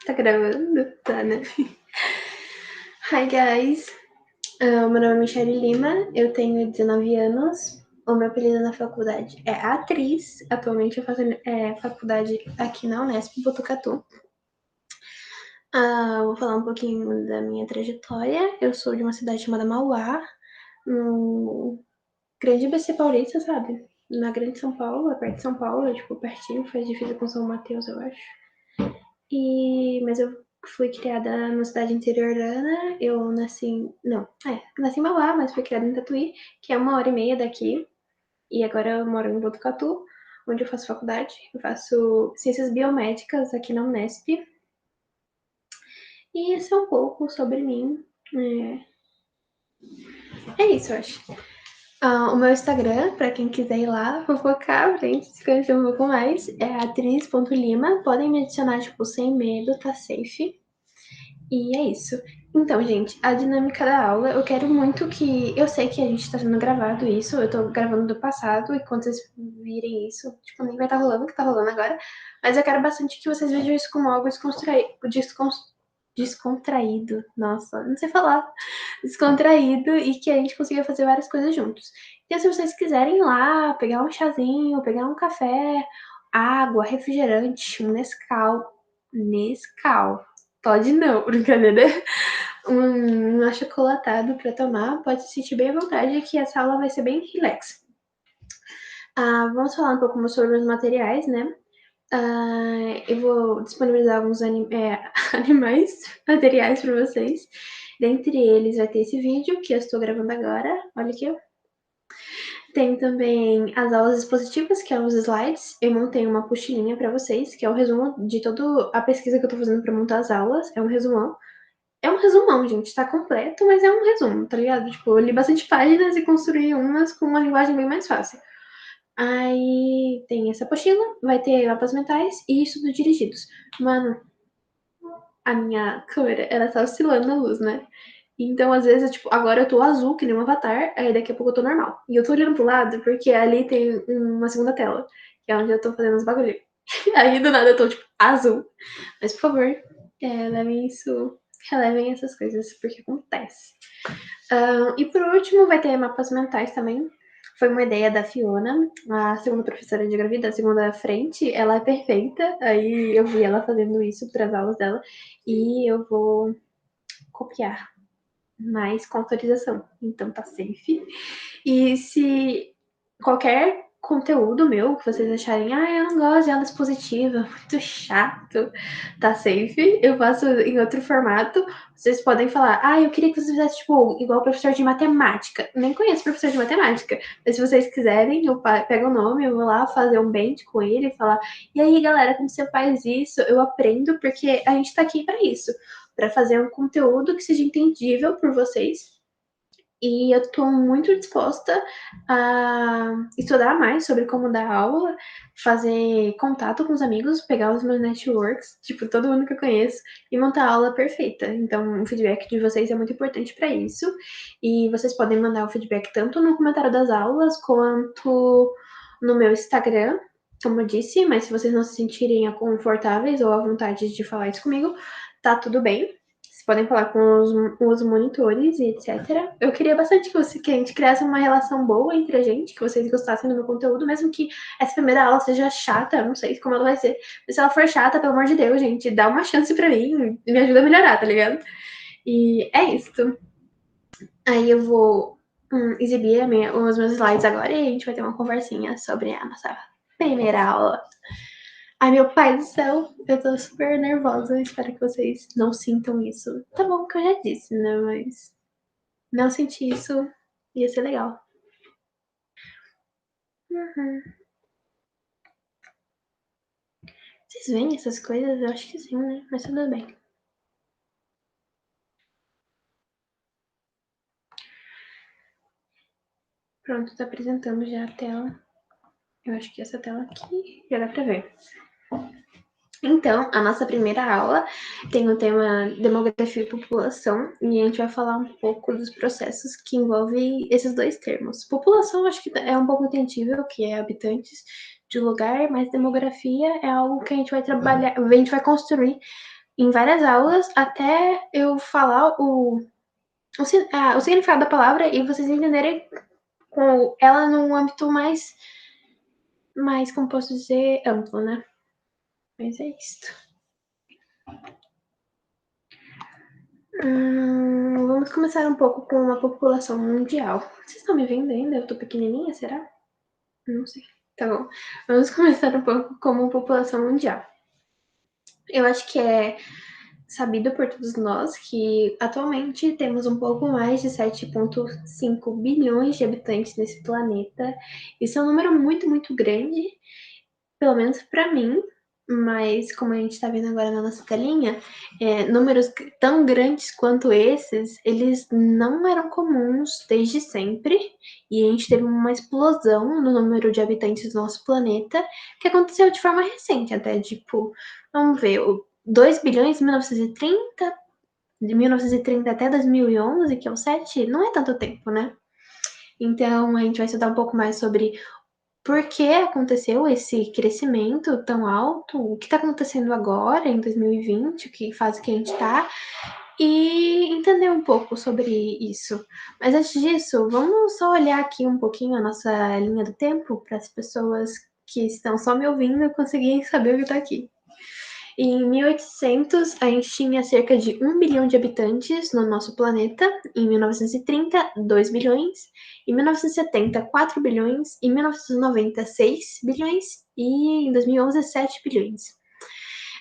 Tá gravando? Tá, né? Hi, guys. Meu nome é Michelle Lima, eu tenho 19 anos. O meu apelido na faculdade é atriz. Atualmente eu faço faculdade aqui na Unesp, Botucatu. Vou falar um pouquinho da minha trajetória. Eu sou de uma cidade chamada Mauá, no grande BC Paulista, sabe? Na grande São Paulo, perto de São Paulo, tipo, pertinho, faz divisa com São Mateus, eu acho. Mas eu fui criada numa cidade interiorana. Eu nasci. Não, nasci em Mauá, mas fui criada em Tatuí, que é 1h30 daqui. E agora eu moro em Botucatu, onde eu faço faculdade. Eu faço ciências biomédicas aqui na Unesp. E isso é um pouco sobre mim. É isso, eu acho. O meu Instagram, pra quem quiser ir lá, fofocar, pra gente se conhecer um pouco mais, é atriz.lima. Podem me adicionar, tipo, sem medo, tá safe. E é isso. Então, gente, a dinâmica da aula, eu quero muito que. Eu sei que a gente tá sendo gravado isso, eu tô gravando do passado, e quando vocês virem isso, tipo, nem vai estar rolando o que tá rolando agora. Mas eu quero bastante que vocês vejam isso como algo descontraído. Nossa, não sei falar. Descontraído e que a gente consiga fazer várias coisas juntos. Então, se vocês quiserem ir lá, pegar um chazinho, pegar um café, água, refrigerante, um Nescau. Nescau. Pode não, brincadeira. Um achocolatado para tomar, pode se sentir bem à vontade, que essa aula vai ser bem relax. Vamos falar um pouco sobre os materiais, né? Eu vou disponibilizar alguns animais, materiais para vocês. Dentre eles vai ter esse vídeo que eu estou gravando agora. Olha aqui. Tem também as aulas expositivas, que são os slides. Eu montei uma apostilinha para vocês, que é o resumo de toda a pesquisa que eu tô fazendo para montar as aulas. É um resumão. É um resumão, gente, tá completo, mas é um resumo, tá ligado? Tipo, eu li bastante páginas e construí umas com uma linguagem bem mais fácil. Aí tem essa apostila, vai ter mapas mentais e estudos dirigidos. Mano, a minha câmera, ela tá oscilando na luz, né? Então, às vezes, tipo, agora eu tô azul, que nem um avatar, aí daqui a pouco eu tô normal. E eu tô olhando pro lado porque ali tem uma segunda tela, que é onde eu tô fazendo os bagulho. Aí do nada eu tô, tipo, azul. Mas, por favor, levem isso, relevem essas coisas, porque acontece. E por último, vai ter mapas mentais também. Foi uma ideia da Fiona, a segunda professora de geografia, a segunda frente. Ela é perfeita. Aí eu vi ela fazendo isso para as aulas dela. E eu vou copiar, mas com autorização. Então tá safe. E se qualquer conteúdo meu que vocês acharem, eu não gosto de aula expositiva, muito chato, tá safe. Eu faço em outro formato. Vocês podem falar, eu queria que vocês fizessem, tipo, igual o professor de matemática. Nem conheço professor de matemática, mas se vocês quiserem, eu pego o nome, eu vou lá fazer um bench com ele e falar, e aí, galera, como você faz isso? Eu aprendo porque a gente tá aqui para isso, para fazer um conteúdo que seja entendível por vocês. E eu estou muito disposta a estudar mais sobre como dar aula, fazer contato com os amigos, pegar os meus networks, tipo, todo mundo que eu conheço, e montar a aula perfeita. Então, o feedback de vocês é muito importante para isso. E vocês podem mandar o feedback tanto no comentário das aulas, quanto no meu Instagram, como eu disse. Mas se vocês não se sentirem confortáveis ou à vontade de falar isso comigo, tá tudo bem. Podem falar com os monitores e etc. Eu queria bastante que a gente criasse uma relação boa entre a gente, que vocês gostassem do meu conteúdo, mesmo que essa primeira aula seja chata, eu não sei como ela vai ser. Mas se ela for chata, pelo amor de Deus, gente, dá uma chance pra mim, me ajuda a melhorar, tá ligado? E é isso. Aí eu vou exibir os meus slides agora e a gente vai ter uma conversinha sobre a nossa primeira aula. Ai, meu pai do céu, eu tô super nervosa. Espero que vocês não sintam isso. Tá bom que eu já disse, né? Mas não sentir isso ia ser legal. Uhum. Vocês veem essas coisas? Eu acho que sim, né? Mas tudo bem. Pronto, tá apresentando já a tela. Eu acho que essa tela aqui já dá pra ver. Então, a nossa primeira aula tem o tema demografia e população, e a gente vai falar um pouco dos processos que envolvem esses dois termos. População, acho que é um pouco entendível, que é habitantes de lugar, mas demografia é algo que a gente vai trabalhar, a gente vai construir em várias aulas até eu falar o significado da palavra e vocês entenderem com ela num âmbito mais, como posso dizer, amplo, né? Mas é isso. Vamos começar um pouco com a população mundial. Vocês estão me vendo ainda? Eu tô pequenininha, será? Não sei. Tá bom. Vamos começar um pouco como população mundial. Eu acho que é sabido por todos nós que atualmente temos um pouco mais de 7,5 bilhões de habitantes nesse planeta. Isso é um número muito, muito grande, pelo menos para mim, mas como a gente está vendo agora na nossa telinha, números tão grandes quanto esses, eles não eram comuns desde sempre, e a gente teve uma explosão no número de habitantes do nosso planeta, que aconteceu de forma recente, até tipo, vamos ver, 2 bilhões em 1930, de 1930 até 2011, que é o 7, não é tanto tempo, né? Então, a gente vai estudar um pouco mais sobre por que aconteceu esse crescimento tão alto, o que está acontecendo agora, em 2020, que faz que a gente está, e entender um pouco sobre isso. Mas antes disso, vamos só olhar aqui um pouquinho a nossa linha do tempo para as pessoas que estão só me ouvindo conseguirem saber o que está aqui. Em 1800, a gente tinha cerca de 1 bilhão de habitantes no nosso planeta. Em 1930, 2 bilhões. Em 1970, 4 bilhões. Em 1990, 6 bilhões. E em 2011, 7 bilhões.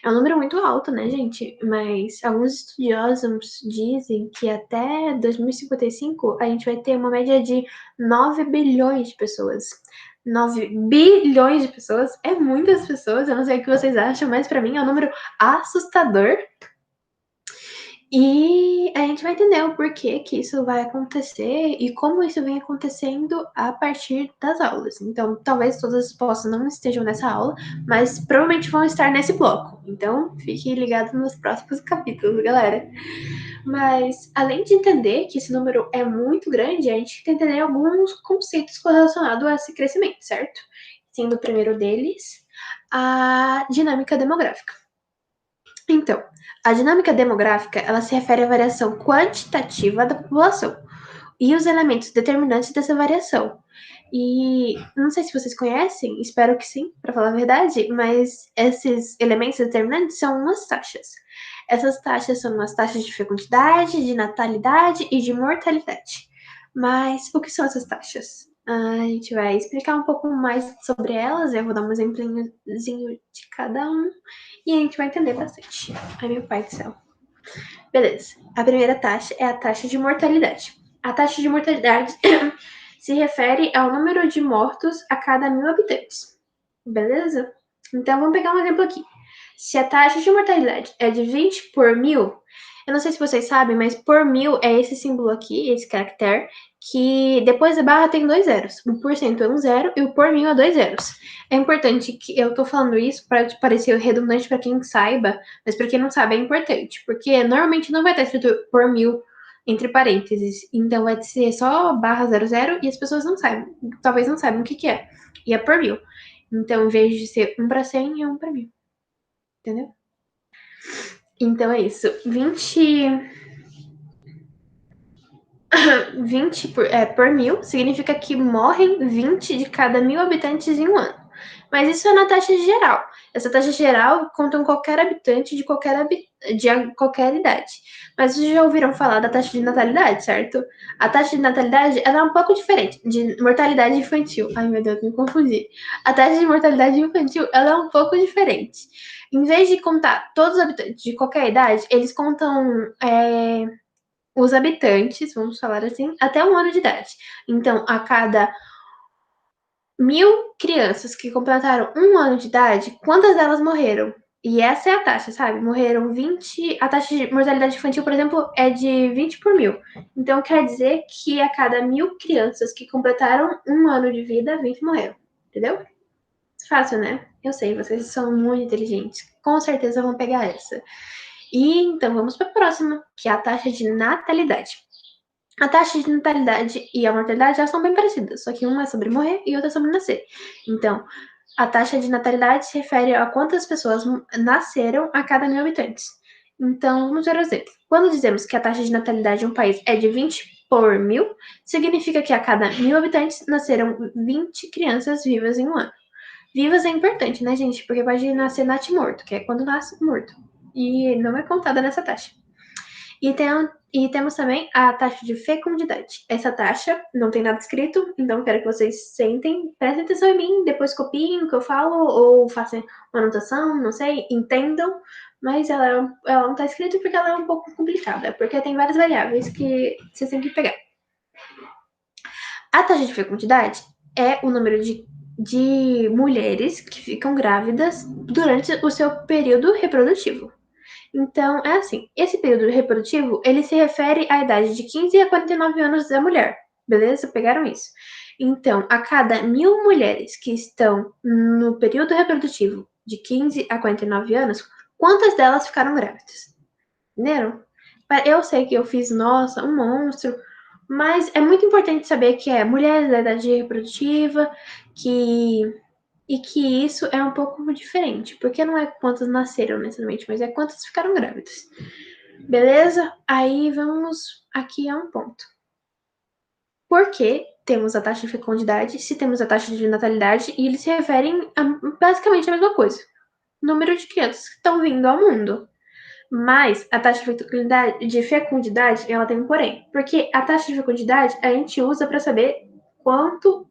É um número muito alto, né, gente? Mas alguns estudiosos dizem que até 2055 a gente vai ter uma média de 9 bilhões de pessoas. 9 bilhões de pessoas é muitas pessoas, eu não sei o que vocês acham, mas para mim é um número assustador. E a gente vai entender o porquê que isso vai acontecer e como isso vem acontecendo a partir das aulas. Então, talvez todas as respostas não estejam nessa aula, mas provavelmente vão estar nesse bloco. Então, fique ligado nos próximos capítulos, galera. Mas, além de entender que esse número é muito grande, a gente tem que entender alguns conceitos relacionados a esse crescimento, certo? Sendo o primeiro deles a dinâmica demográfica. Então, a dinâmica demográfica, ela se refere à variação quantitativa da população e os elementos determinantes dessa variação. E não sei se vocês conhecem, espero que sim, para falar a verdade, mas esses elementos determinantes são umas taxas. Essas taxas são as taxas de fecundidade, de natalidade e de mortalidade. Mas o que são essas taxas? A gente vai explicar um pouco mais sobre elas, eu vou dar um exemplozinho de cada um e a gente vai entender bastante. Ai, meu pai do céu. Beleza. A primeira taxa é a taxa de mortalidade. A taxa de mortalidade se refere ao número de mortos a cada 1.000 habitantes. Beleza? Então vamos pegar um exemplo aqui. Se a taxa de mortalidade é de 20 por 1.000, eu não sei se vocês sabem, mas por 1.000 é esse símbolo aqui, esse caractere, que depois da barra tem 2 zeros. O porcento é 1 zero e o por 1.000 é 2 zeros. É importante que eu tô falando isso para parecer redundante para quem saiba, mas para quem não sabe é importante, porque normalmente não vai estar escrito por 1.000 entre parênteses, então vai ser só barra 00 e as pessoas não sabem, talvez não saibam o que é, e é por 1.000. Então, em vez de ser 1 para 100, é 1 para 1.000. Entendeu? Então é isso. 20 por 1.000 significa que morrem 20 de cada 1.000 habitantes em um ano. Mas isso é na taxa geral. Essa taxa geral conta com qualquer habitante de qualquer idade. Mas vocês já ouviram falar da taxa de natalidade, certo? A taxa de natalidade ela é um pouco diferente de mortalidade infantil. Ai, meu Deus, me confundi. A taxa de mortalidade infantil ela é um pouco diferente. Em vez de contar todos os habitantes de qualquer idade, eles contam os habitantes, vamos falar assim, até 1 ano de idade. Então, a cada 1.000 crianças que completaram 1 ano de idade, quantas delas morreram? E essa é a taxa, sabe? Morreram 20. A taxa de mortalidade infantil, por exemplo, é de 20 por 1.000. Então, quer dizer que a cada 1.000 crianças que completaram 1 ano de vida, 20 morreram. Entendeu? Fácil, né? Eu sei, vocês são muito inteligentes. Com certeza vão pegar essa. E então, vamos para a próxima, que é a taxa de natalidade. A taxa de natalidade e a mortalidade já são bem parecidas, só que uma é sobre morrer e outra é sobre nascer. Então, a taxa de natalidade se refere a quantas pessoas nasceram a cada 1.000 habitantes. Então, vamos ver o exemplo. Quando dizemos que a taxa de natalidade de um país é de 20 por mil, significa que a cada 1.000 habitantes nasceram 20 crianças vivas em um ano. Vivas é importante, né, gente? Porque pode nascer natimorto, que é quando nasce morto. E não é contada nessa taxa. E temos também a taxa de fecundidade. Essa taxa não tem nada escrito, então quero que vocês sentem, prestem atenção em mim, depois copiem o que eu falo ou façam uma anotação, não sei, entendam, mas ela não está escrita porque ela é um pouco complicada, porque tem várias variáveis que vocês têm que pegar. A taxa de fecundidade é o número de mulheres que ficam grávidas durante o seu período reprodutivo. Então, é assim, esse período reprodutivo, ele se refere à idade de 15 a 49 anos da mulher, beleza? Pegaram isso? Então, a cada 1.000 mulheres que estão no período reprodutivo de 15 a 49 anos, quantas delas ficaram grávidas? Entenderam? Eu sei que eu fiz, nossa, um monstro, mas é muito importante saber que é mulheres da idade reprodutiva, e que isso é um pouco diferente, porque não é quantas nasceram necessariamente, mas é quantas ficaram grávidas. Beleza? Aí vamos aqui a um ponto. Por que temos a taxa de fecundidade se temos a taxa de natalidade e eles se referem a basicamente a mesma coisa? Número de crianças que estão vindo ao mundo. Mas a taxa de fecundidade, ela tem um porém. Porque a taxa de fecundidade a gente usa para saber quanto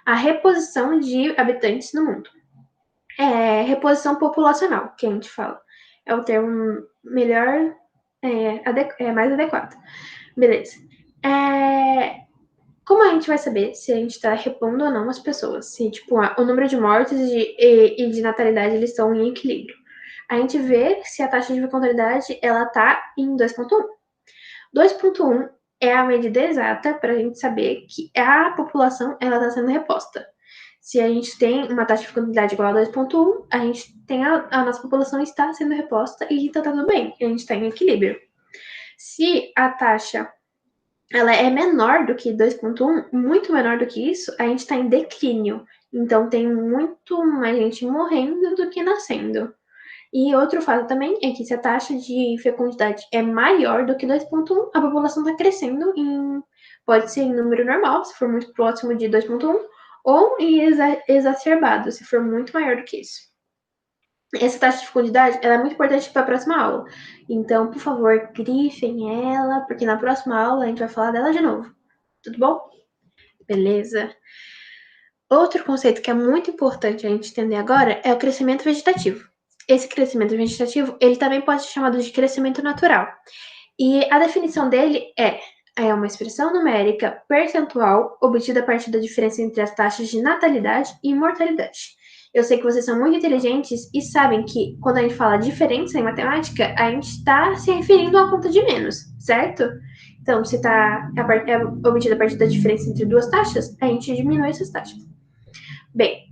a reposição de habitantes no mundo. É reposição populacional, que a gente fala. É o termo melhor, mais adequado. Beleza. Como a gente vai saber se a gente está repondo ou não as pessoas? Se, tipo, o número de mortes e de natalidade, eles estão em equilíbrio. A gente vê se a taxa de fecundidade, ela tá em 2,1. 2,1 é a medida exata para a gente saber que a população, ela está sendo reposta. Se a gente tem uma taxa de fecundidade igual a 2,1, a gente tem a nossa população está sendo reposta e está tudo bem, a gente está em equilíbrio. Se a taxa ela é menor do que 2,1, muito menor do que isso, a gente está em declínio. Então tem muito mais gente morrendo do que nascendo. E outro fato também é que se a taxa de fecundidade é maior do que 2,1, a população está crescendo pode ser em número normal, se for muito próximo de 2,1, ou em exacerbado, se for muito maior do que isso. Essa taxa de fecundidade ela é muito importante para a próxima aula. Então, por favor, grifem ela, porque na próxima aula a gente vai falar dela de novo. Tudo bom? Beleza. Outro conceito que é muito importante a gente entender agora é o crescimento vegetativo. Esse crescimento vegetativo, ele também pode ser chamado de crescimento natural. E a definição dele é uma expressão numérica percentual obtida a partir da diferença entre as taxas de natalidade e mortalidade. Eu sei que vocês são muito inteligentes e sabem que quando a gente fala diferença em matemática, a gente está se referindo à conta de menos, certo? Então, se é obtida a partir da diferença entre duas taxas, a gente diminui essas taxas. Bem,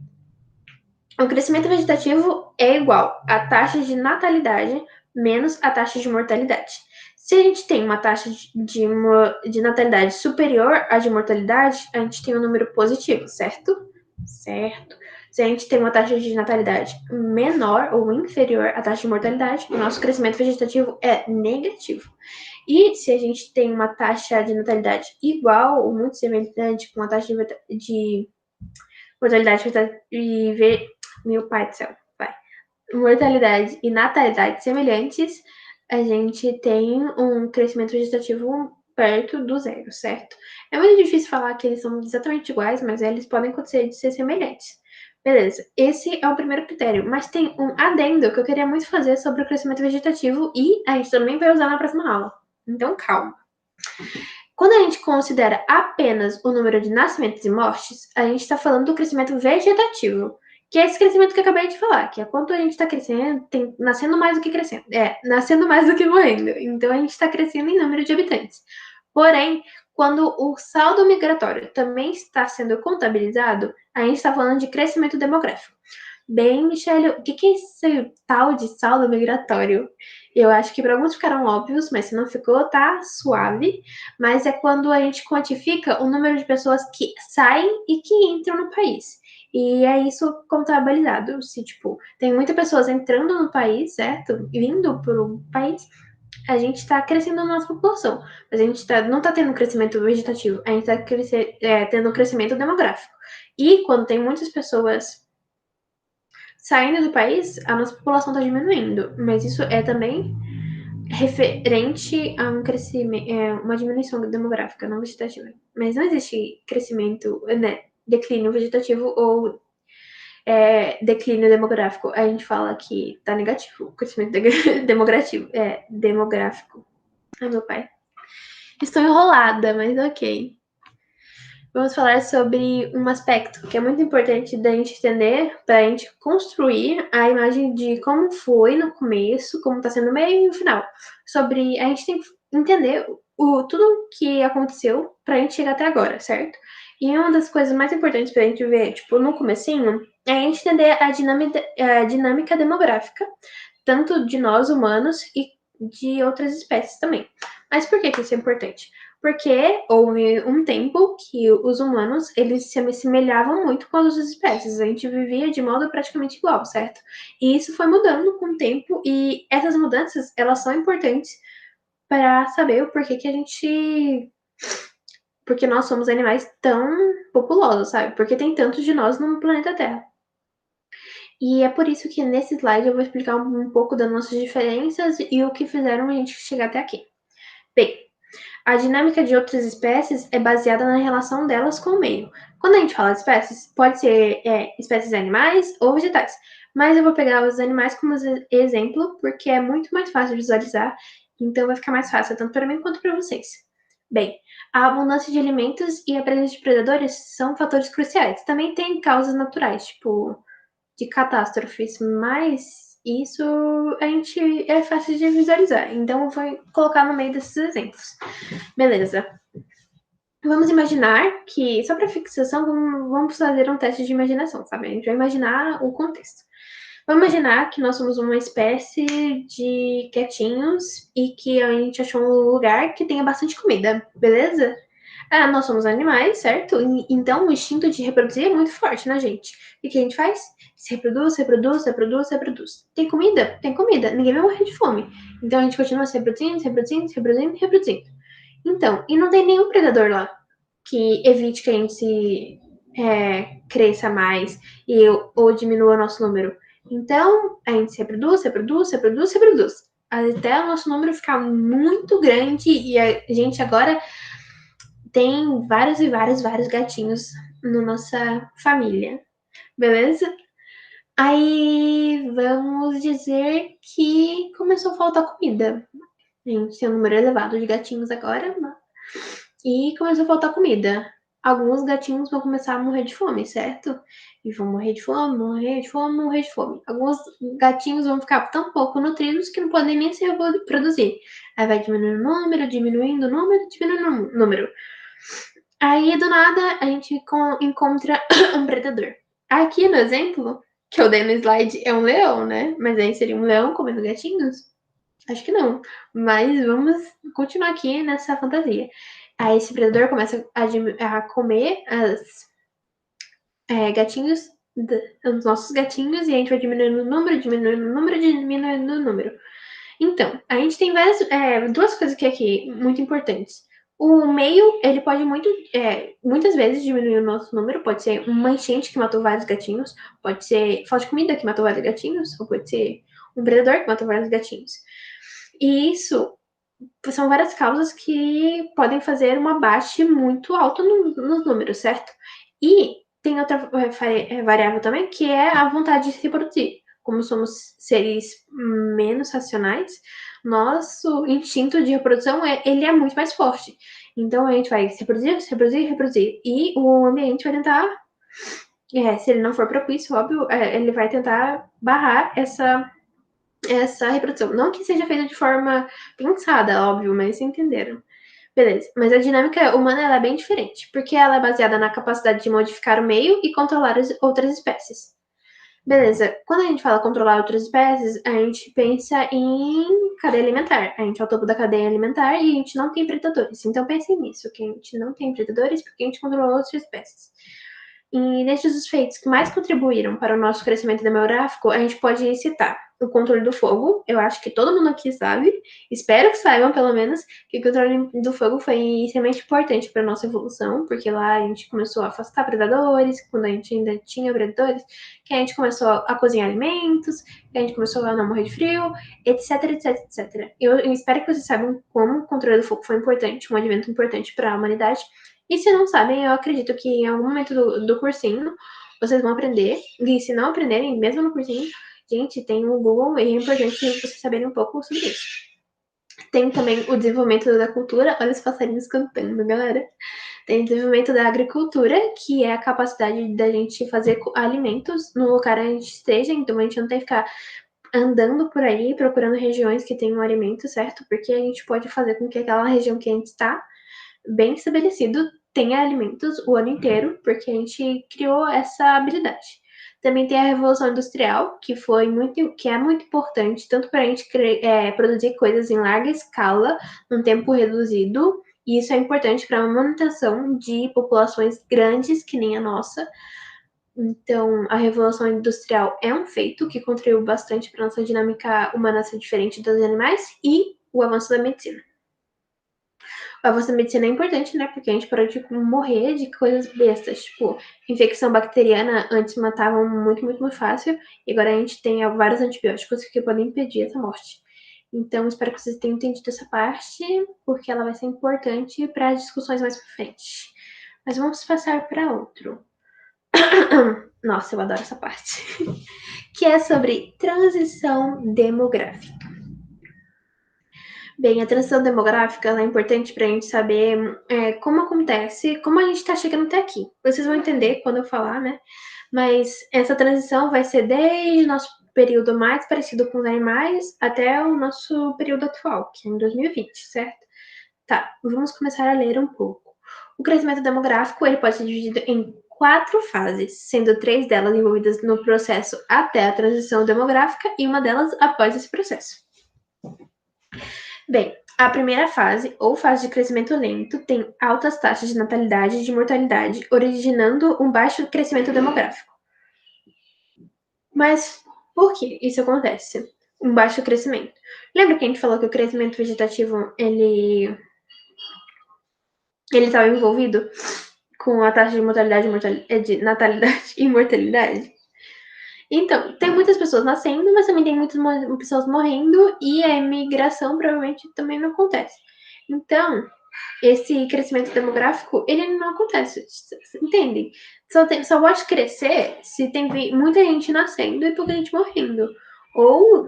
o crescimento vegetativo é igual à taxa de natalidade menos a taxa de mortalidade. Se a gente tem uma taxa de natalidade superior à de mortalidade, a gente tem um número positivo, certo? Certo. Se a gente tem uma taxa de natalidade menor ou inferior à taxa de mortalidade, o nosso crescimento vegetativo é negativo. E se a gente tem uma taxa de natalidade igual ou muito semelhante com a taxa de mortalidade e meu pai do céu, vai. Mortalidade e natalidade semelhantes, a gente tem um crescimento vegetativo perto do zero, certo? É muito difícil falar que eles são exatamente iguais, mas eles podem acontecer de ser semelhantes. Beleza, esse é o primeiro critério, mas tem um adendo que eu queria muito fazer sobre o crescimento vegetativo e a gente também vai usar na próxima aula. Então, calma. Quando a gente considera apenas o número de nascimentos e mortes, a gente está falando do crescimento vegetativo, que é esse crescimento que eu acabei de falar, que é quanto a gente está crescendo, nascendo mais do que crescendo. Nascendo mais do que morrendo. Então a gente está crescendo em número de habitantes. Porém, quando o saldo migratório também está sendo contabilizado, a gente está falando de crescimento demográfico. Bem, Michelle, o que é esse tal de saldo migratório? Eu acho que para alguns ficaram óbvios, mas se não ficou, tá suave. Mas é quando a gente quantifica o número de pessoas que saem e que entram no país. E é isso contabilizado. Se, tipo, tem muitas pessoas entrando no país, certo? Vindo pro país, a gente tá crescendo a nossa população. Mas a gente não tá tendo crescimento vegetativo, a gente tá tendo crescimento demográfico. E quando tem muitas pessoas saindo do país, a nossa população está diminuindo. Mas isso é também referente a um crescimento, uma diminuição demográfica, não vegetativa. Mas não existe crescimento, né, declínio vegetativo ou declínio demográfico. A gente fala que tá negativo, o crescimento demográfico. Ai, meu pai. Estou enrolada, mas ok. Vamos falar sobre um aspecto que é muito importante da gente entender, para a gente construir a imagem de como foi no começo, como está sendo no meio e no final. Sobre a gente tem que entender tudo que aconteceu para a gente chegar até agora, certo? E uma das coisas mais importantes para a gente ver, tipo, no comecinho, é a gente entender a dinâmica demográfica, tanto de nós humanos e de outras espécies também. Mas por que isso é importante? Porque houve um tempo que os humanos, eles se assemelhavam muito com as outras espécies. A gente vivia de modo praticamente igual, certo? E isso foi mudando com o tempo e essas mudanças, elas são importantes para saber o porquê que a gente... Porque nós somos animais tão populosos, sabe? Porque tem tantos de nós no planeta Terra. E é por isso que nesse slide eu vou explicar um pouco das nossas diferenças e o que fizeram a gente chegar até aqui. Bem, a dinâmica de outras espécies é baseada na relação delas com o meio. Quando a gente fala de espécies, pode ser espécies animais ou vegetais, mas eu vou pegar os animais como exemplo porque é muito mais fácil de visualizar, então vai ficar mais fácil tanto para mim quanto para vocês. Bem, a abundância de alimentos e a presença de predadores são fatores cruciais. Também tem causas naturais, tipo de catástrofes, mas isso a gente é fácil de visualizar. Então eu vou colocar no meio desses exemplos. Beleza. Vamos imaginar que, só para fixação, vamos fazer um teste de imaginação, sabe? A gente vai imaginar o contexto. Vamos imaginar que nós somos uma espécie de gatinhos e que a gente achou um lugar que tenha bastante comida, beleza? Nós somos animais, certo? Então o instinto de reproduzir é muito forte na gente. E o que a gente faz? Se reproduz, reproduz, reproduz, reproduz. Tem comida? Tem comida. Ninguém vai morrer de fome. Então a gente continua se reproduzindo, se reproduzindo, se reproduzindo, reproduzindo. Então, e não tem nenhum predador lá que evite que a gente cresça mais ou diminua o nosso número. Então, a gente se reproduz, reproduz, reproduz, reproduz. Até o nosso número ficar muito grande e a gente agora tem vários e vários gatinhos na nossa família. Beleza? Aí vamos dizer que começou a faltar comida. A gente tem um número elevado de gatinhos agora, e começou a faltar comida. Alguns gatinhos vão começar a morrer de fome, certo? E vão morrer de fome, morrer de fome, morrer de fome. Alguns gatinhos vão ficar tão pouco nutridos que não podem nem se reproduzir. Aí vai diminuindo o número, diminuindo o número, diminuindo o número. Aí, do nada, a gente encontra um predador. Aqui no exemplo, que eu dei no slide, é um leão, né? Mas aí seria um leão comendo gatinhos? Acho que não. Mas vamos continuar aqui nessa fantasia. Aí esse predador começa a comer gatinhos, os nossos gatinhos, e a gente vai diminuindo o número, diminuindo o número, diminuindo o número. Então, a gente tem duas coisas aqui muito importantes. O meio, ele pode muitas vezes diminuir o nosso número. Pode ser uma enchente que matou vários gatinhos, pode ser falta de comida que matou vários gatinhos, ou pode ser um predador que matou vários gatinhos. E isso são várias causas que podem fazer uma baixa muito alta nos números, certo? E tem outra variável também, que é a vontade de se reproduzir. Como somos seres menos racionais, nosso instinto de reprodução ele é muito mais forte. Então a gente vai se reproduzir, se reproduzir, reproduzir. E o ambiente vai tentar, se ele não for propício, óbvio, ele vai tentar barrar essa reprodução. Não que seja feita de forma pensada, óbvio, mas entenderam. Beleza, mas a dinâmica humana ela é bem diferente, porque ela é baseada na capacidade de modificar o meio e controlar outras espécies. Beleza, quando a gente fala controlar outras espécies, a gente pensa em cadeia alimentar. A gente é o topo da cadeia alimentar e a gente não tem predadores. Então pensem nisso, que a gente não tem predadores porque a gente controla outras espécies. E desses os feitos que mais contribuíram para o nosso crescimento demográfico, a gente pode citar o controle do fogo. Eu acho que todo mundo aqui sabe, espero que saibam pelo menos, que o controle do fogo foi extremamente importante para a nossa evolução, porque lá a gente começou a afastar predadores, quando a gente ainda tinha predadores, que a gente começou a cozinhar alimentos, que a gente começou a não morrer de frio, etc, etc, etc. Eu espero que vocês saibam como o controle do fogo foi importante, um advento importante para a humanidade. E se não sabem, eu acredito que em algum momento do cursinho vocês vão aprender. E se não aprenderem, mesmo no cursinho, gente, tem o Google e é importante vocês saberem um pouco sobre isso. Tem também o desenvolvimento da cultura. Olha os passarinhos cantando, galera. Tem o desenvolvimento da agricultura, que é a capacidade da gente fazer alimentos no lugar onde a gente esteja. Então a gente não tem que ficar andando por aí procurando regiões que tenham alimento, certo? Porque a gente pode fazer com que aquela região que a gente está bem estabelecido tenha alimentos o ano inteiro, porque a gente criou essa habilidade. Também tem a Revolução Industrial, que é muito importante, tanto para a gente produzir coisas em larga escala, num tempo reduzido, e isso é importante para a manutenção de populações grandes, que nem a nossa. Então, a Revolução Industrial é um feito que contribuiu bastante para a nossa dinâmica humana ser diferente dos animais, e o avanço da medicina. O avanço da medicina é importante, né? Porque a gente parou de morrer de coisas bestas. Tipo, infecção bacteriana antes matavam muito, muito, muito fácil. E agora a gente tem vários antibióticos que podem impedir essa morte. Então, espero que vocês tenham entendido essa parte, porque ela vai ser importante para as discussões mais pra frente. Mas vamos passar para outro. Nossa, eu adoro essa parte. Que é sobre transição demográfica. Bem, a transição demográfica é importante para a gente saber como acontece, como a gente está chegando até aqui. Vocês vão entender quando eu falar, né? Mas essa transição vai ser desde o nosso período mais parecido com os animais até o nosso período atual, que é em 2020, certo? Tá, vamos começar a ler um pouco. O crescimento demográfico ele pode ser dividido em 4 fases, sendo 3 delas envolvidas no processo até a transição demográfica e uma delas após esse processo. Bem, a primeira fase, ou fase de crescimento lento, tem altas taxas de natalidade e de mortalidade, originando um baixo crescimento demográfico. Mas por que isso acontece? Um baixo crescimento. Lembra que a gente falou que o crescimento vegetativo ele estava envolvido com a taxa de mortalidade, de natalidade e mortalidade? Então, tem muitas pessoas nascendo, mas também tem muitas pessoas morrendo e a imigração provavelmente também não acontece. Então, esse crescimento demográfico, ele não acontece, entendem? Só pode crescer se tem muita gente nascendo e pouca gente morrendo. Ou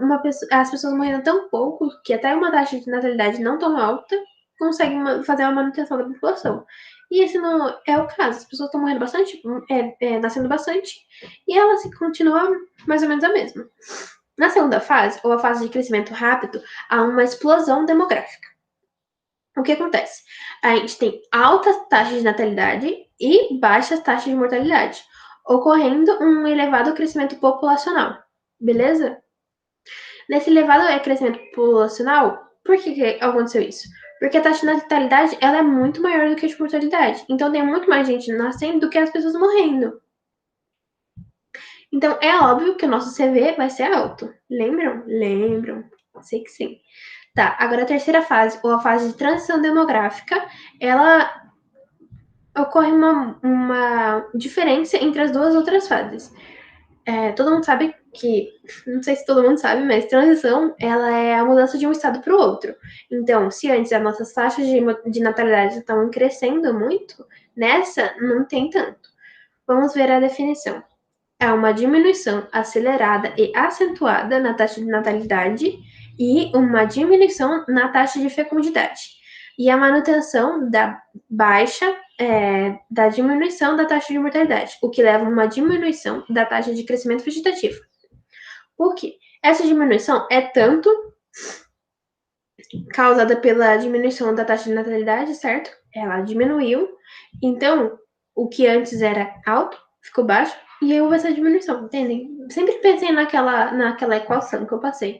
as pessoas morrendo tão pouco que até uma taxa de natalidade não tão alta consegue fazer uma manutenção da população. E esse não é o caso. As pessoas estão morrendo bastante, nascendo bastante, e ela continua mais ou menos a mesma. Na segunda fase, ou a fase de crescimento rápido, há uma explosão demográfica. O que acontece? A gente tem altas taxas de natalidade e baixas taxas de mortalidade, ocorrendo um elevado crescimento populacional. Beleza? Nesse elevado crescimento populacional, por que aconteceu isso? Porque a taxa de natalidade ela é muito maior do que a de mortalidade. Então tem muito mais gente nascendo do que as pessoas morrendo. Então é óbvio que o nosso CV vai ser alto. Lembram? Lembram. Sei que sim. Tá, agora a terceira fase, ou a fase de transição demográfica, ela ocorre uma diferença entre as duas outras fases. Todo mundo sabe que, não sei se todo mundo sabe, mas transição, ela é a mudança de um estado para o outro. Então, se antes as nossas taxas de natalidade estavam crescendo muito, nessa não tem tanto. Vamos ver a definição. Há uma diminuição acelerada e acentuada na taxa de natalidade e uma diminuição na taxa de fecundidade. E a manutenção da da diminuição da taxa de mortalidade, o que leva a uma diminuição da taxa de crescimento vegetativo. Por quê? Essa diminuição é tanto causada pela diminuição da taxa de natalidade, certo? Ela diminuiu, então o que antes era alto ficou baixo e aí houve essa diminuição, entendem? Sempre pensei naquela equação que eu passei.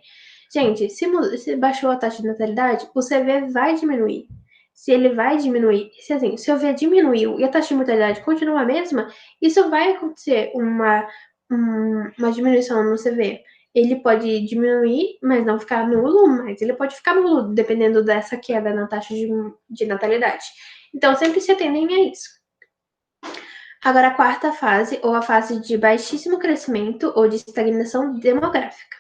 Gente, se baixou a taxa de natalidade, o CV vai diminuir. se ele vai diminuir, se assim, se o V diminuiu e a taxa de mortalidade continua a mesma, isso vai acontecer uma diminuição no CV. Ele pode diminuir, mas não ficar nulo, mas ele pode ficar nulo, dependendo dessa queda na taxa de natalidade. Então, sempre se atendem a isso. Agora, a quarta fase, ou a fase de baixíssimo crescimento ou de estagnação demográfica.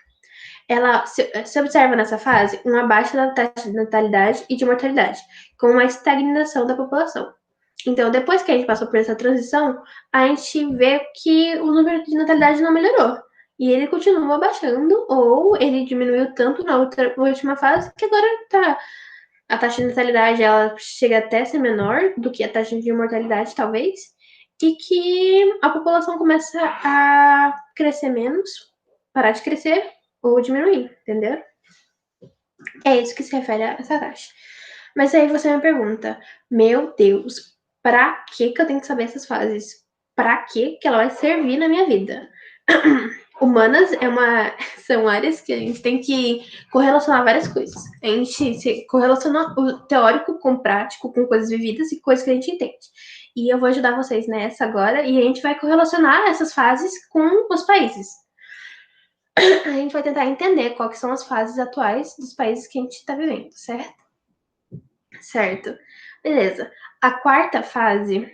Ela se observa nessa fase uma baixa da taxa de natalidade e de mortalidade, com uma estagnação da população. Então, depois que a gente passou por essa transição, a gente vê que o número de natalidade não melhorou. E ele continua baixando, ou ele diminuiu tanto na última fase, que agora tá, a taxa de natalidade ela chega até a ser menor do que a taxa de mortalidade, talvez, e que a população começa a crescer menos, parar de crescer ou diminuir, entendeu? É isso que se refere a essa taxa. Mas aí você me pergunta, meu Deus, pra que eu tenho que saber essas fases? Pra que ela vai servir na minha vida? Humanas são áreas que a gente tem que correlacionar várias coisas. A gente se correlaciona o teórico com o prático, com coisas vividas e coisas que a gente entende. E eu vou ajudar vocês nessa agora, e a gente vai correlacionar essas fases com os países. A gente vai tentar entender quais são as fases atuais dos países que a gente está vivendo, certo? Certo. Beleza. A quarta fase,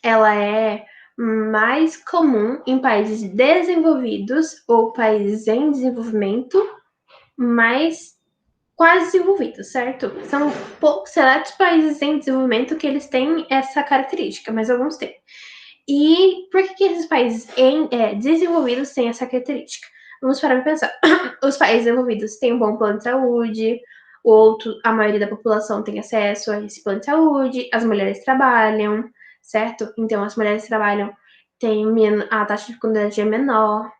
ela é mais comum em países desenvolvidos ou países em desenvolvimento, mas quase desenvolvidos, certo? São poucos seletos países em desenvolvimento que eles têm essa característica, mas alguns têm. E por que esses países desenvolvidos têm essa característica? Vamos parar para pensar. Os países desenvolvidos têm um bom plano de saúde, a maioria da população tem acesso a esse plano de saúde, as mulheres trabalham, certo? Então, as mulheres trabalham, a taxa de fecundidade é menor.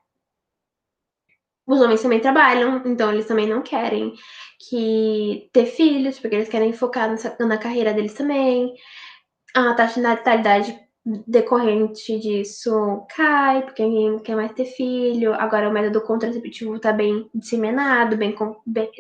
Os homens também trabalham, então eles também não querem ter filhos, porque eles querem focar na carreira deles também. A taxa de natalidade decorrente disso cai, porque ninguém quer mais ter filho. Agora o método contraceptivo tá bem disseminado,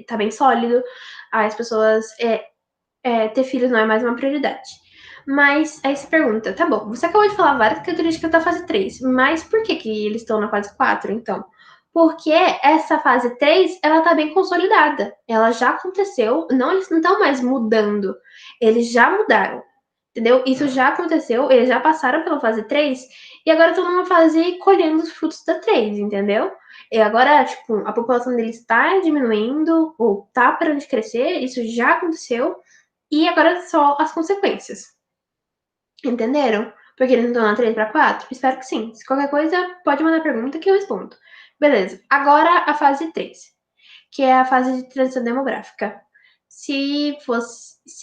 tá bem sólido. As pessoas ter filhos não é mais uma prioridade. Mas aí se pergunta, tá bom, você acabou de falar várias características da fase 3, mas por que eles estão na fase 4, então? Porque essa fase 3, ela tá bem consolidada. Ela já aconteceu, não, eles não estão mais mudando. Eles já mudaram, entendeu? Isso já aconteceu, eles já passaram pela fase 3 e agora estão numa fase colhendo os frutos da 3, entendeu? E agora, tipo, a população deles está diminuindo ou tá parando de crescer, isso já aconteceu, e agora só as consequências. Entenderam? Porque eles não estão na 3 para 4? Espero que sim. Se qualquer coisa, pode mandar pergunta que eu respondo. Beleza. Agora a fase 3, que é a fase de transição demográfica. Se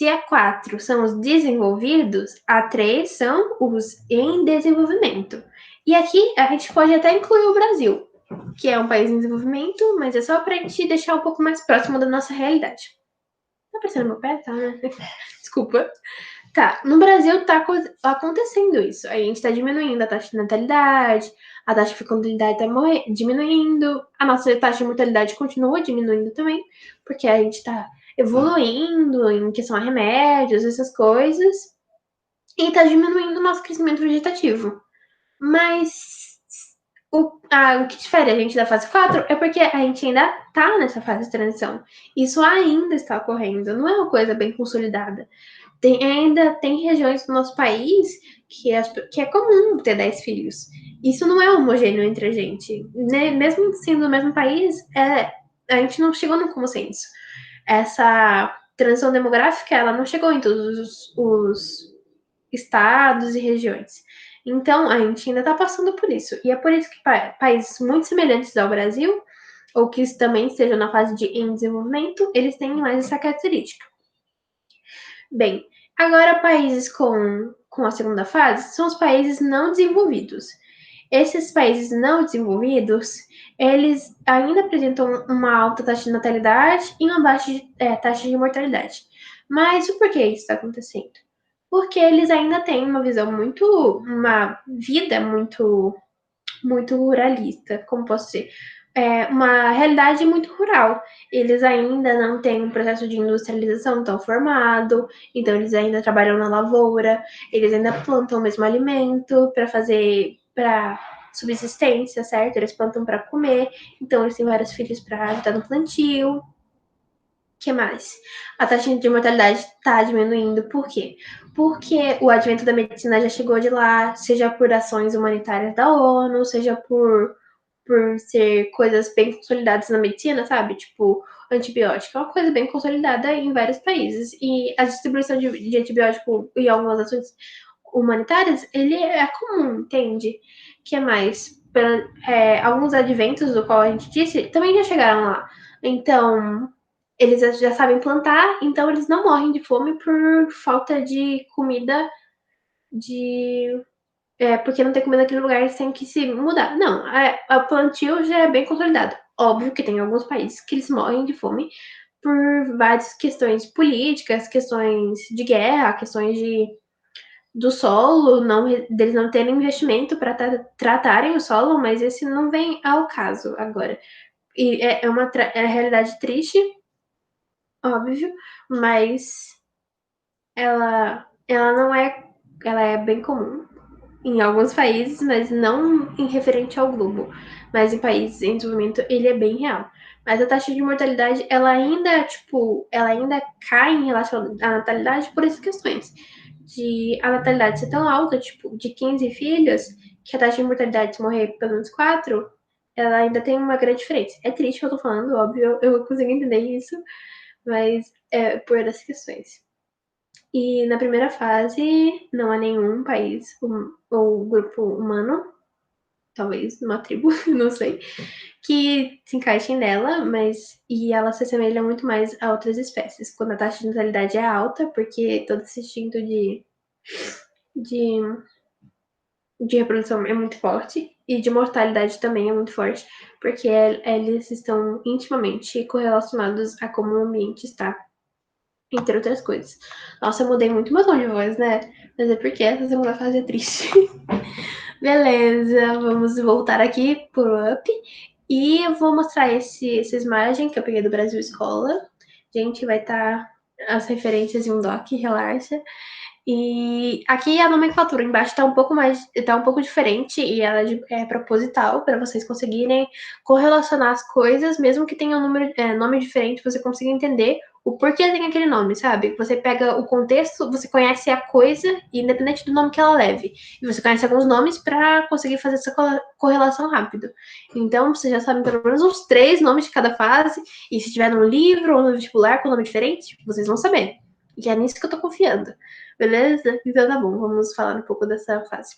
a 4 são os desenvolvidos, a 3 são os em desenvolvimento. E aqui a gente pode até incluir o Brasil, que é um país em desenvolvimento, mas é só pra gente deixar um pouco mais próximo da nossa realidade. Tá aparecendo meu pé? Tá, né? Desculpa. Tá, no Brasil tá acontecendo isso. A gente tá diminuindo a taxa de natalidade, a taxa de fecundidade tá diminuindo, a nossa taxa de mortalidade continua diminuindo também, porque a gente tá evoluindo em questão a remédios, essas coisas, e tá diminuindo o nosso crescimento vegetativo. Mas o que difere a gente da fase 4 é porque a gente ainda tá nessa fase de transição. Isso ainda está ocorrendo, não é uma coisa bem consolidada. Ainda tem regiões do nosso país que é comum ter 10 filhos. Isso não é homogêneo entre a gente. Né? Mesmo sendo do mesmo país, a gente não chegou no consenso. Essa transição demográfica, ela não chegou em todos os estados e regiões. Então, a gente ainda está passando por isso. E é por isso que países muito semelhantes ao Brasil, ou que também estejam na fase de em desenvolvimento, eles têm mais essa característica. Bem, agora países com a segunda fase são os países não desenvolvidos. Esses países não desenvolvidos, eles ainda apresentam uma alta taxa de natalidade e uma baixa taxa de mortalidade. Mas o porquê isso está acontecendo? Porque eles ainda têm uma vida muito ruralista, como posso dizer? uma realidade muito rural. Eles ainda não têm um processo de industrialização tão formado, então eles ainda trabalham na lavoura, eles ainda plantam o mesmo alimento para subsistência, certo? Eles plantam para comer, então eles têm vários filhos para ajudar no plantio. Que mais? A taxa de mortalidade está diminuindo. Por quê? Porque o advento da medicina já chegou de lá, seja por ações humanitárias da ONU, seja por ser coisas bem consolidadas na medicina, sabe? Tipo, antibiótico é uma coisa bem consolidada em vários países. E a distribuição de antibiótico e algumas ações humanitárias, ele é comum, entende? Que é mais? Alguns adventos do qual a gente disse também já chegaram lá. Então, eles já sabem plantar, então eles não morrem de fome por falta de comida, porque não tem comida naquele lugar, eles têm que se mudar. Não, a plantio já é bem consolidado. Óbvio que tem alguns países que eles morrem de fome por várias questões políticas, questões de guerra, questões do solo, deles não terem investimento para tratarem o solo, mas esse não vem ao caso agora. E é uma realidade triste, óbvio, mas ela não é, ela é bem comum em alguns países, mas não em referente ao globo. Mas em países em desenvolvimento ele é bem real. Mas a taxa de mortalidade, ela ainda cai em relação à natalidade por essas questões. De a natalidade ser tão alta, tipo, de 15 filhos, que a taxa de mortalidade se morrer pelo menos 4, ela ainda tem uma grande diferença. É triste o que eu tô falando, óbvio, eu consigo entender isso, mas é por essas questões. E na primeira fase, não há nenhum país ou grupo humano, talvez uma tribo, não sei, que se encaixe nela, e ela se assemelha muito mais a outras espécies, quando a taxa de natalidade é alta, porque todo esse instinto de, de reprodução é muito forte, e de mortalidade também é muito forte, porque eles estão intimamente correlacionados a como o ambiente está, entre outras coisas. Nossa, eu mudei muito meu tom de voz, né? Mas é porque essa segunda fase é triste. Beleza, vamos voltar aqui pro Up. E eu vou mostrar essa imagem que eu peguei do Brasil Escola. Gente, vai estar as referências em um doc, relaxa. E aqui a nomenclatura embaixo tá um pouco diferente e ela é proposital para vocês conseguirem correlacionar as coisas, mesmo que tenha nome diferente, você consiga entender o porquê tem aquele nome, sabe? Você pega o contexto, você conhece a coisa, independente do nome que ela leve. E você conhece alguns nomes para conseguir fazer essa correlação rápido. Então, vocês já sabem pelo menos uns 3 nomes de cada fase, e se tiver no livro ou no vestibular com nome diferente, vocês vão saber. E é nisso que eu tô confiando. Beleza? Então tá bom, vamos falar um pouco dessa fase.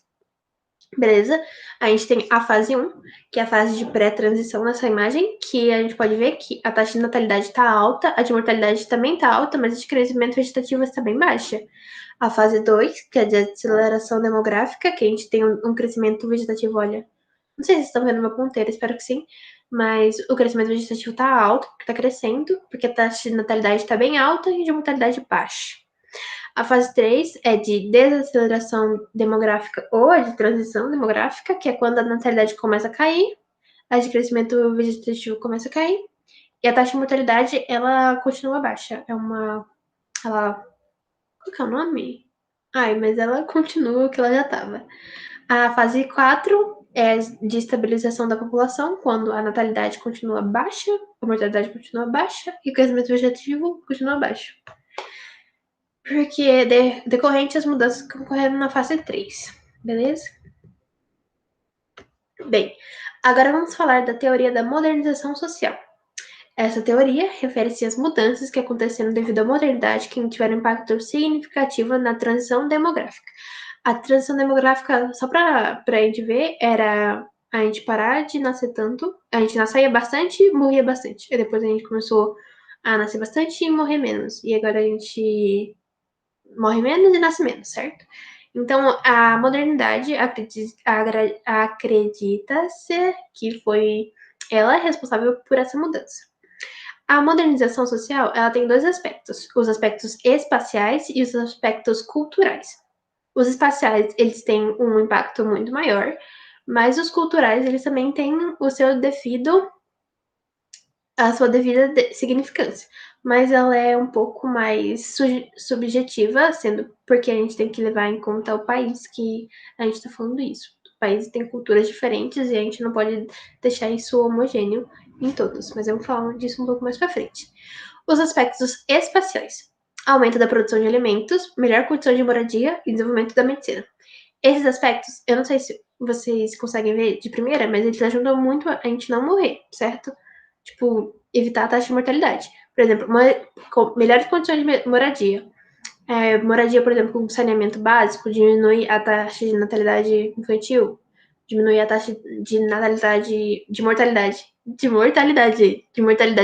Beleza? A gente tem a fase 1, que é a fase de pré-transição nessa imagem, que a gente pode ver que a taxa de natalidade está alta, a de mortalidade também está alta, mas a de crescimento vegetativo está bem baixa. A fase 2, que é de aceleração demográfica, que a gente tem um crescimento vegetativo, olha, não sei se vocês estão vendo meu ponteiro, espero que sim, mas o crescimento vegetativo está alto, está crescendo, porque a taxa de natalidade está bem alta e a de mortalidade baixa. A fase 3 é de desaceleração demográfica ou a de transição demográfica, que é quando a natalidade começa a cair, a de crescimento vegetativo começa a cair, e a taxa de mortalidade, ela continua baixa. Qual que é o nome? Ai, mas ela continua o que ela já estava. A fase 4 é de estabilização da população, quando a natalidade continua baixa, a mortalidade continua baixa e o crescimento vegetativo continua baixo. Porque decorrente as mudanças que ocorreram na fase 3, beleza? Bem, agora vamos falar da teoria da modernização social. Essa teoria refere-se às mudanças que aconteceram devido à modernidade que tiveram impacto significativo na transição demográfica. A transição demográfica, só para a gente ver, era a gente parar de nascer tanto, a gente nascia bastante e morria bastante. E depois a gente começou a nascer bastante e morrer menos. E agora a gente morre menos e nasce menos, certo? Então, a modernidade acredita-se que foi ela responsável por essa mudança. A modernização social, ela tem dois aspectos, os aspectos espaciais e os aspectos culturais. Os espaciais, eles têm um impacto muito maior, mas os culturais, eles também têm o seu devido a sua devida significância. Mas ela é um pouco mais subjetiva, sendo porque a gente tem que levar em conta o país que a gente está falando isso. O país tem culturas diferentes e a gente não pode deixar isso homogêneo em todos. Mas eu vou falar disso um pouco mais para frente. Os aspectos espaciais. Aumento da produção de alimentos, melhor condição de moradia e desenvolvimento da medicina. Esses aspectos, eu não sei se vocês conseguem ver de primeira, mas eles ajudam muito a gente não morrer, certo? Tipo, evitar a taxa de mortalidade. Por exemplo, melhores condições de moradia. Moradia, por exemplo, com saneamento básico, diminui a taxa de natalidade infantil, diminui a taxa de natalidade, de mortalidade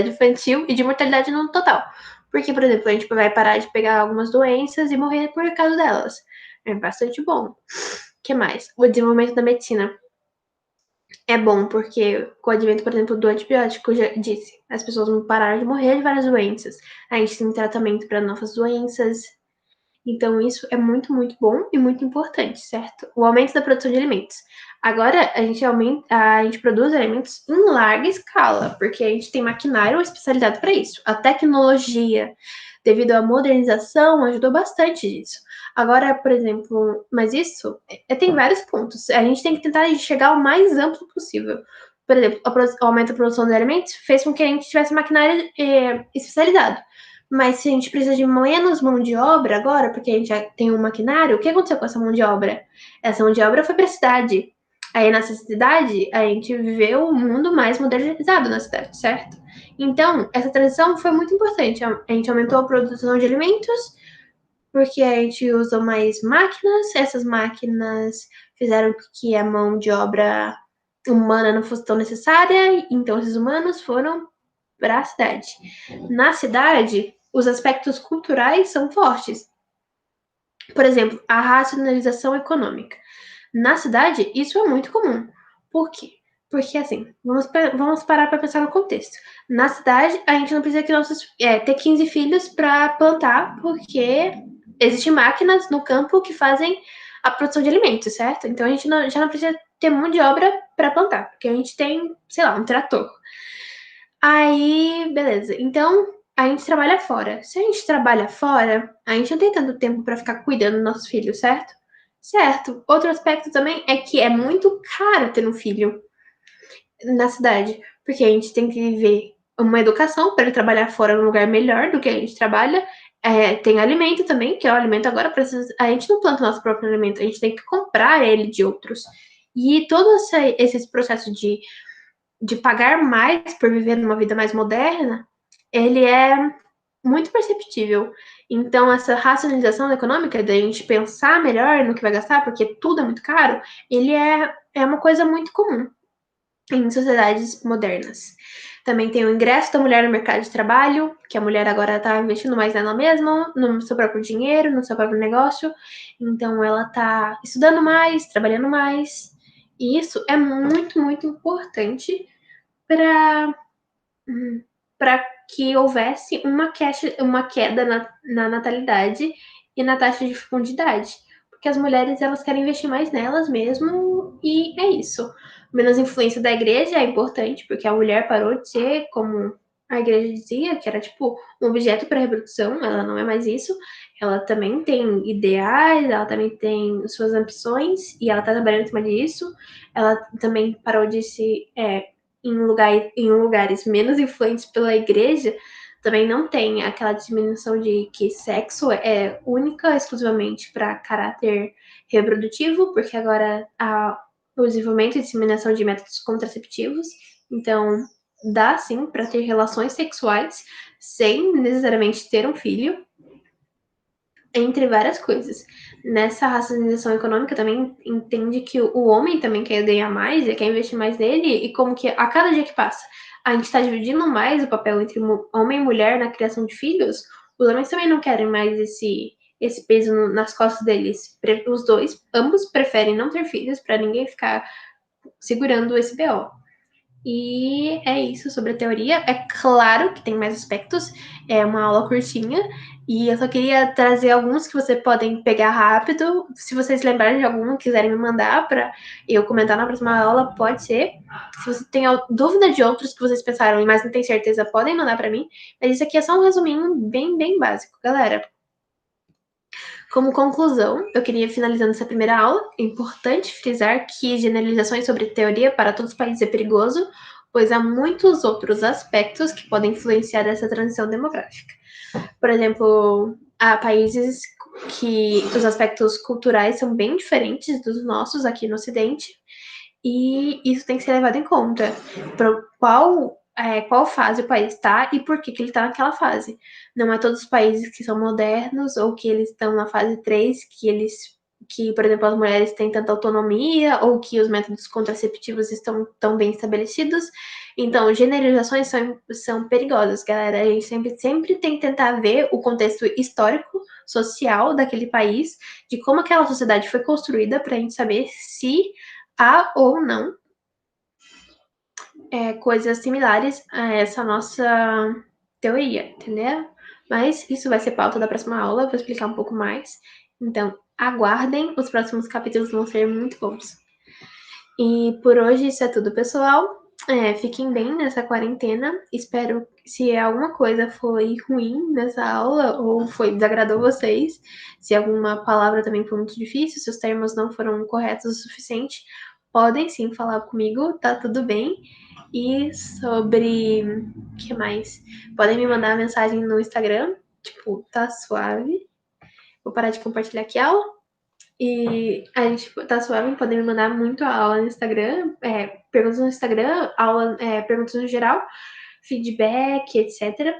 infantil e de mortalidade no total. Porque, por exemplo, a gente vai parar de pegar algumas doenças e morrer por causa delas. É bastante bom. O que mais? O desenvolvimento da medicina. É bom porque com o advento, por exemplo, do antibiótico, eu já disse, as pessoas vão parar de morrer de várias doenças. A gente tem tratamento para novas doenças. Então, isso é muito, muito bom e muito importante, certo? O aumento da produção de alimentos. Agora, a gente produz alimentos em larga escala, porque a gente tem maquinário especializado para isso. A tecnologia, devido à modernização, ajudou bastante nisso. Agora, por exemplo, mas isso tem vários pontos. A gente tem que tentar chegar ao mais amplo possível. Por exemplo, o aumento da produção de alimentos fez com que a gente tivesse maquinário especializado. Mas se a gente precisa de menos mão de obra agora, porque a gente já tem um maquinário, o que aconteceu com essa mão de obra? Essa mão de obra foi para a cidade. Aí nessa cidade, a gente viveu um mundo mais modernizado na cidade, certo? Então, essa transição foi muito importante. A gente aumentou a produção de alimentos, porque a gente usou mais máquinas, essas máquinas fizeram que a mão de obra humana não fosse tão necessária, então esses humanos foram para a cidade. Na cidade, os aspectos culturais são fortes. Por exemplo, a racionalização econômica. Na cidade, isso é muito comum. Por quê? Porque, assim, vamos parar para pensar no contexto. Na cidade, a gente não precisa ter 15 filhos para plantar, porque existem máquinas no campo que fazem a produção de alimentos, certo? Então, a gente já não precisa ter mão de obra para plantar, porque a gente tem, sei lá, um trator. Aí, beleza. Então, a gente trabalha fora. Se a gente trabalha fora, a gente não tem tanto tempo para ficar cuidando dos nossos filhos, certo? Certo. Outro aspecto também é que é muito caro ter um filho na cidade, porque a gente tem que viver uma educação para ele trabalhar fora num lugar melhor do que a gente trabalha. Tem alimento também, que é o alimento agora precisa. A gente não planta nosso próprio alimento, a gente tem que comprar ele de outros. E todo esse processo de pagar mais por viver uma vida mais moderna, ele é muito perceptível. Então, essa racionalização econômica, da gente pensar melhor no que vai gastar, porque tudo é muito caro, ele é uma coisa muito comum em sociedades modernas. Também tem o ingresso da mulher no mercado de trabalho, que a mulher agora está investindo mais nela mesma, no seu próprio dinheiro, no seu próprio negócio. Então, ela está estudando mais, trabalhando mais. E isso é muito, muito importante para para que houvesse uma queda na natalidade e na taxa de fecundidade. Porque as mulheres elas querem investir mais nelas mesmo e é isso. Menos influência da igreja é importante, porque a mulher parou de ser como a igreja dizia, que era tipo um objeto para reprodução, ela não é mais isso. Ela também tem ideais, ela também tem suas ambições e ela está trabalhando em cima disso. Ela também parou de se em lugares menos influentes pela igreja, também não tem aquela diminuição de que sexo é única exclusivamente para caráter reprodutivo, porque agora há o desenvolvimento e disseminação de métodos contraceptivos, então dá sim para ter relações sexuais sem necessariamente ter um filho, entre várias coisas. Nessa racionalização econômica também entende que o homem também quer ganhar mais e quer investir mais nele, e como que a cada dia que passa a gente está dividindo mais o papel entre homem e mulher na criação de filhos, os homens também não querem mais esse peso nas costas deles. Os dois, ambos preferem não ter filhos para ninguém ficar segurando esse BO. E é isso sobre a teoria. É claro que tem mais aspectos, é uma aula curtinha, e eu só queria trazer alguns que você podem pegar rápido. Se vocês lembrarem de algum, quiserem me mandar para eu comentar na próxima aula, pode ser. Se você tem dúvida de outros que vocês pensaram, mas não tem certeza, podem mandar para mim. Mas isso aqui é só um resuminho bem, bem básico, galera. Como conclusão, eu queria, finalizando essa primeira aula, é importante frisar que generalizações sobre teoria para todos os países é perigoso, pois há muitos outros aspectos que podem influenciar essa transição demográfica. Por exemplo, há países que os aspectos culturais são bem diferentes dos nossos aqui no Ocidente, e isso tem que ser levado em conta. Qual fase o país está e por que ele está naquela fase. Não é todos os países que são modernos ou que eles estão na fase 3 que, por exemplo, as mulheres têm tanta autonomia ou que os métodos contraceptivos estão tão bem estabelecidos. Então, generalizações são perigosas, galera. A gente sempre tem que tentar ver o contexto histórico, social daquele país, de como aquela sociedade foi construída, para a gente saber se há ou não coisas similares a essa nossa teoria, entendeu? Mas isso vai ser pauta da próxima aula, vou explicar um pouco mais. Então, aguardem, os próximos capítulos vão ser muito bons. E por hoje isso é tudo, pessoal. Fiquem bem nessa quarentena. Espero que se alguma coisa foi ruim nessa aula ou desagradou vocês, se alguma palavra também foi muito difícil, se os termos não foram corretos o suficiente, podem sim falar comigo, tá tudo bem. E sobre o que mais? Podem me mandar mensagem no Instagram, tipo, tá suave. Vou parar de compartilhar aqui a aula. E a gente tá suave, podem me mandar muito a aula no Instagram, perguntas no Instagram, perguntas no geral, feedback, etc.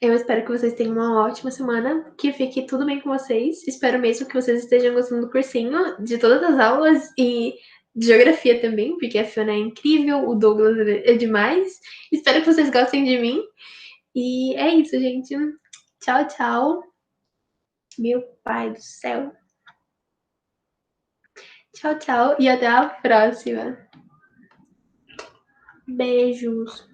Eu espero que vocês tenham uma ótima semana, que fique tudo bem com vocês. Espero mesmo que vocês estejam gostando do cursinho, de todas as aulas e de geografia também, porque a Fiona é incrível, o Douglas é demais. Espero que vocês gostem de mim. E é isso, gente. Tchau, tchau. Meu pai do céu. Tchau, tchau e até a próxima. Beijos.